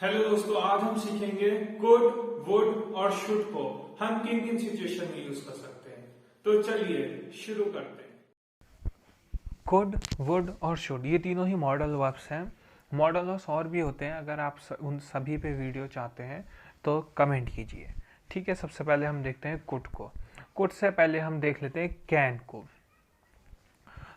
Hello दोस्तों, आज हम सीखेंगे कुड, वुड और शुड को हम किन किन सिचुएशन में यूज कर सकते हैं। तो चलिए शुरू करते हैं। कुड, वुड और शुड ये तीनों ही मॉडल वर्ब्स हैं। मॉडल वर्ब्स और भी होते हैं, अगर आप उन सभी पे वीडियो चाहते हैं तो कमेंट कीजिए। ठीक है, सबसे पहले हम देखते हैं कुड को। कुड से पहले हम देख लेते हैं कैन को।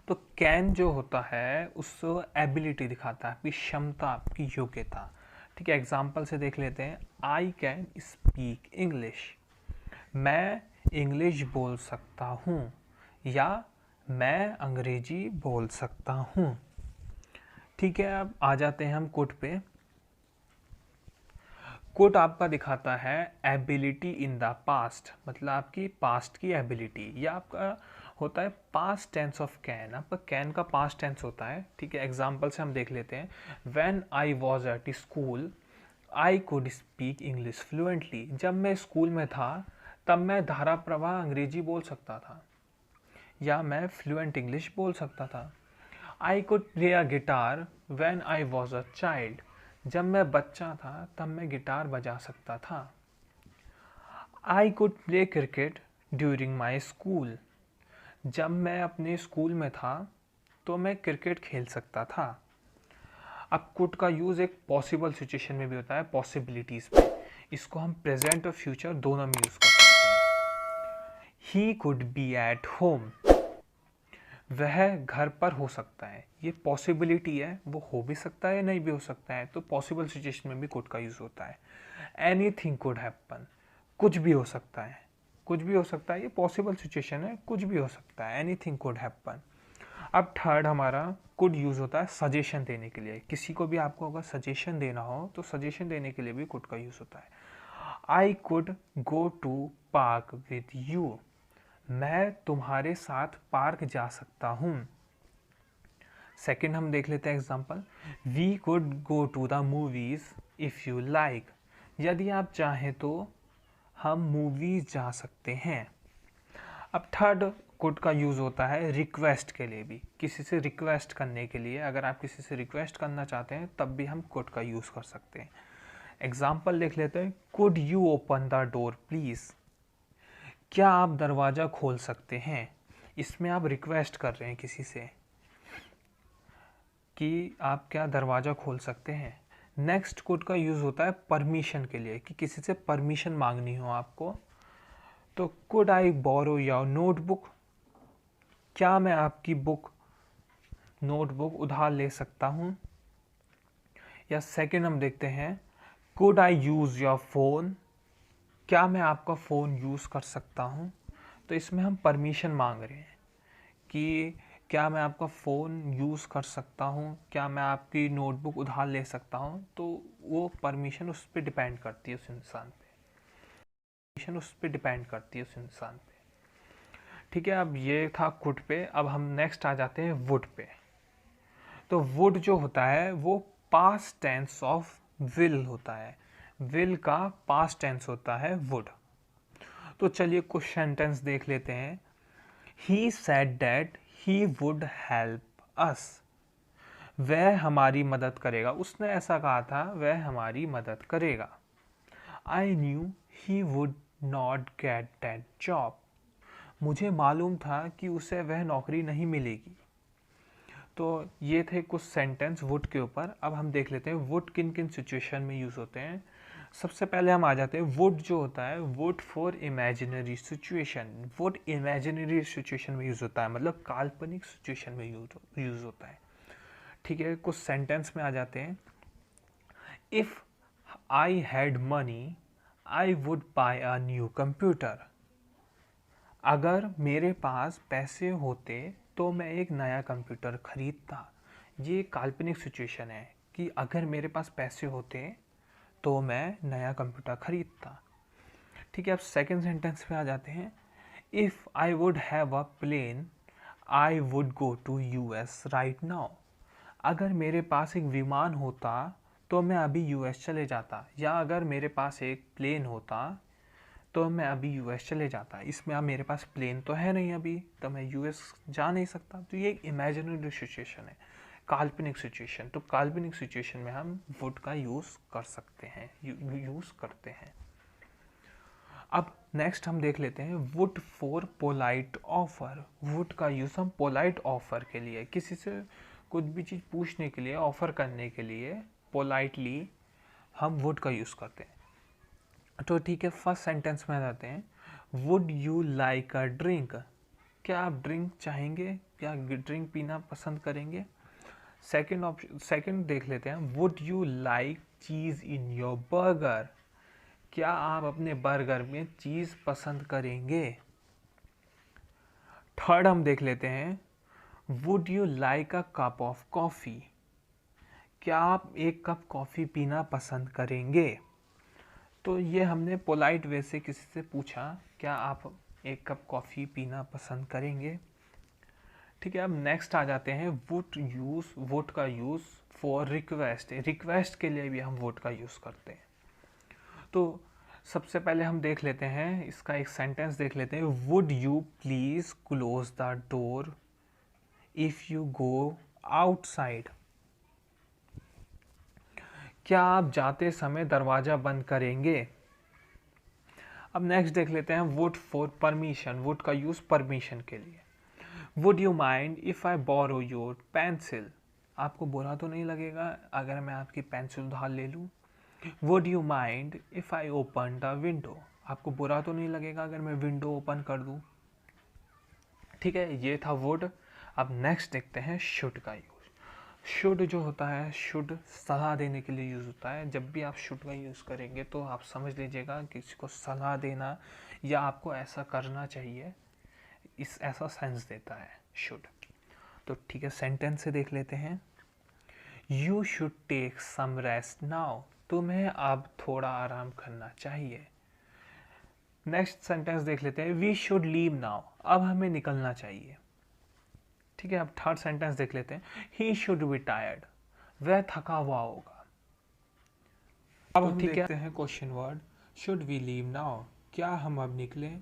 तो कैन जो होता है उसको एबिलिटी दिखाता है, आपकी क्षमता, आपकी योग्यता। ठीक है, एग्जाम्पल से देख लेते हैं। आई कैन स्पीक इंग्लिश, मैं इंग्लिश बोल सकता हूँ, या मैं अंग्रेजी बोल सकता हूँ। ठीक है, अब आ जाते हैं हम कुड पे। कुड आपका दिखाता है एबिलिटी इन द पास्ट, मतलब आपकी पास्ट की एबिलिटी, या आपका होता है पास्ट टेंस ऑफ कैन। आपका कैन का पास्ट टेंस होता है। ठीक है, एग्जाम्पल से हम देख लेते हैं। When I was at school I could speak English fluently, जब मैं स्कूल में था तब मैं धारा प्रवाह अंग्रेजी बोल सकता था, या मैं फ्लुएंट इंग्लिश बोल सकता था। I could play a guitar when I was a child, जब मैं बच्चा था तब मैं गिटार बजा सकता था। I could play cricket during my school, जब मैं अपने स्कूल में था तो मैं क्रिकेट खेल सकता था। अब कुड का यूज़ एक पॉसिबल सिचुएशन में भी होता है, पॉसिबिलिटीज़ पे। इसको हम प्रेजेंट और फ्यूचर दोनों में यूज़ कर सकते हैं। He could be at home, वह घर पर हो सकता है। ये पॉसिबिलिटी है, वो हो भी सकता है नहीं भी हो सकता है, तो पॉसिबल सिचुएशन में भी कुड का यूज़ होता है। एनीथिंग कुड हैपन, कुछ भी हो सकता है, कुछ भी हो सकता है। ये पॉसिबल सिचुएशन है, कुछ भी हो सकता है, एनीथिंग कुड हैपन। अब थर्ड हमारा कुड यूज़ होता है सजेशन देने के लिए। किसी को भी आपको अगर सजेशन देना हो तो सजेशन देने के लिए भी कुड का यूज़ होता है। I could go to park with you, मैं तुम्हारे साथ पार्क जा सकता हूँ। सेकंड हम देख लेते हैं example. We could go to the movies if you like, यदि आप चाहें तो हम मूवीज जा सकते हैं। अब थर्ड कुड का यूज़ होता है रिक्वेस्ट के लिए भी, किसी से रिक्वेस्ट करने के लिए। अगर आप किसी से रिक्वेस्ट करना चाहते हैं तब भी हम कुड का यूज़ कर सकते हैं। एग्जाम्पल देख लेते हैं। Could you open the door please, क्या आप दरवाज़ा खोल सकते हैं। इसमें आप रिक्वेस्ट कर रहे हैं किसी से कि आप क्या दरवाज़ा खोल सकते हैं। नेक्स्ट कुड का यूज़ होता है परमिशन के लिए, कि किसी से परमिशन मांगनी हो आपको। तो could I borrow your notebook, क्या मैं आपकी नोटबुक उधार ले सकता हूँ। या सेकंड हम देखते हैं। Could I use your phone, क्या मैं आपका फ़ोन यूज़ कर सकता हूँ। तो इसमें हम परमिशन मांग रहे हैं कि क्या मैं आपका फ़ोन यूज़ कर सकता हूँ, क्या मैं आपकी नोटबुक उधार ले सकता हूँ। तो वो परमिशन उस पर डिपेंड करती है, उस इंसान पे। परमिशन उस पर डिपेंड करती है, उस इंसान पे। ठीक है, अब ये था कुड पे। अब हम नेक्स्ट आ जाते हैं वुड पे। तो वुड जो होता है वो पास्ट टेंस ऑफ विल होता है। विल का पास्ट टेंस होता है वुड। तो चलिए कुछ सेंटेंस देख लेते हैं। He said that he would help us, वह हमारी मदद करेगा। उसने ऐसा कहा था, वह हमारी मदद करेगा। I knew he would not get that job, मुझे मालूम था कि उसे वह नौकरी नहीं मिलेगी। तो ये थे कुछ सेंटेंस वुड के ऊपर। अब हम देख लेते हैं वुड किन किन सिचुएशन में यूज़ होते हैं। सबसे पहले हम आ जाते हैं वुड जो होता है would for imaginary situation. Would imaginary situation में यूज़ होता है, मतलब काल्पनिक सिचुएशन में यूज़ होता है। ठीक है, कुछ सेंटेंस में आ जाते हैं। If I had money I would buy a new computer, अगर मेरे पास पैसे होते तो मैं एक नया कंप्यूटर खरीदता। ये काल्पनिक सिचुएशन है कि अगर मेरे पास पैसे होते तो मैं नया कंप्यूटर खरीदता। ठीक है, अब सेकंड सेंटेंस पे आ जाते हैं। If I would have a plane I would go to US right now, अगर मेरे पास एक विमान होता तो मैं अभी यूएस चले जाता। या अगर मेरे पास एक प्लेन होता तो मैं अभी यूएस चले जाता। इसमें अब मेरे पास प्लेन तो है नहीं अभी, तो मैं यूएस जा नहीं सकता। तो ये एक इमेजिनरी सिचुएशन है। काल्पनिक सिचुएशन, तो काल्पनिक सिचुएशन में हम वुड का यूज़ कर सकते हैं, यूज़ करते हैं। अब नेक्स्ट हम देख लेते हैं would for polite offer. Would का यूज़ हम पोलाइट ऑफर के लिए, किसी से कुछ भी चीज़ पूछने के लिए, ऑफर करने के लिए पोलाइटली हम वुड का यूज़ करते हैं। तो ठीक है, फर्स्ट सेंटेंस में आते हैं, would you like a drink. क्या आप ड्रिंक चाहेंगे, क्या ड्रिंक पीना पसंद करेंगे? सेकंड ऑप्शन, सेकंड देख लेते हैं, would you like cheese in your burger. क्या आप अपने बर्गर में चीज़ पसंद करेंगे? थर्ड हम देख लेते हैं, would you like a cup of coffee. क्या आप एक कप कॉफ़ी पीना पसंद करेंगे? तो ये हमने पोलाइट वे से किसी से पूछा, क्या आप एक कप कॉफ़ी पीना पसंद करेंगे? ठीक है, अब नेक्स्ट आ जाते हैं वुड का यूज़ फॉर रिक्वेस्ट। रिक्वेस्ट के लिए भी हम वुड का यूज़ करते हैं। तो सबसे पहले हम देख लेते हैं, इसका एक सेंटेंस देख लेते हैं, would you please close the door if you go outside. क्या आप जाते समय दरवाज़ा बंद करेंगे? अब नेक्स्ट देख लेते हैं वुड फॉर परमिशन। वुड का यूज़ परमिशन के लिए, would you mind if I borrow your pencil. आपको बुरा तो नहीं लगेगा अगर मैं आपकी पेंसिल उधार ले लूँ? Would you mind if I open the window. आपको बुरा तो नहीं लगेगा अगर मैं विंडो ओपन कर दूँ? ठीक है, ये था वुड। अब नेक्स्ट देखते हैं शुड का यूज़। शुड जो होता है, शुड सलाह देने के लिए यूज़ होता है। जब भी आप शुड का यूज़ करेंगे तो आप समझ लीजिएगा किसी को सलाह देना या आपको ऐसा करना चाहिए, इस ऐसा सेंस देता है शुड। तो ठीक है, सेंटेंस से देख लेते हैं, you should take some rest now. तुम्हें अब थोड़ा आराम करना चाहिए। नेक्स्ट सेंटेंस देख लेते हैं, वी शुड लीव नाउ। अब हमें निकलना चाहिए। ठीक है, अब थर्ड सेंटेंस देख लेते हैं, ही शुड बी टायर्ड। वह थका हुआ होगा। अब हम देखते हैं question word, should we leave now. क्या हम अब निकलें?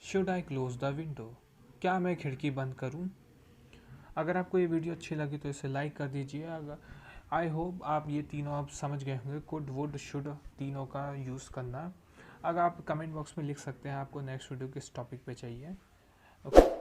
Should I close the window. क्या मैं खिड़की बंद करूं? अगर आपको ये वीडियो अच्छी लगी तो इसे लाइक कर दीजिए। अगर आई होप आप ये तीनों आप समझ गए होंगे, कुड वुड शुड तीनों का यूज़ करना। अगर आप कमेंट बॉक्स में लिख सकते हैं आपको नेक्स्ट वीडियो किस टॉपिक पे चाहिए। ओके।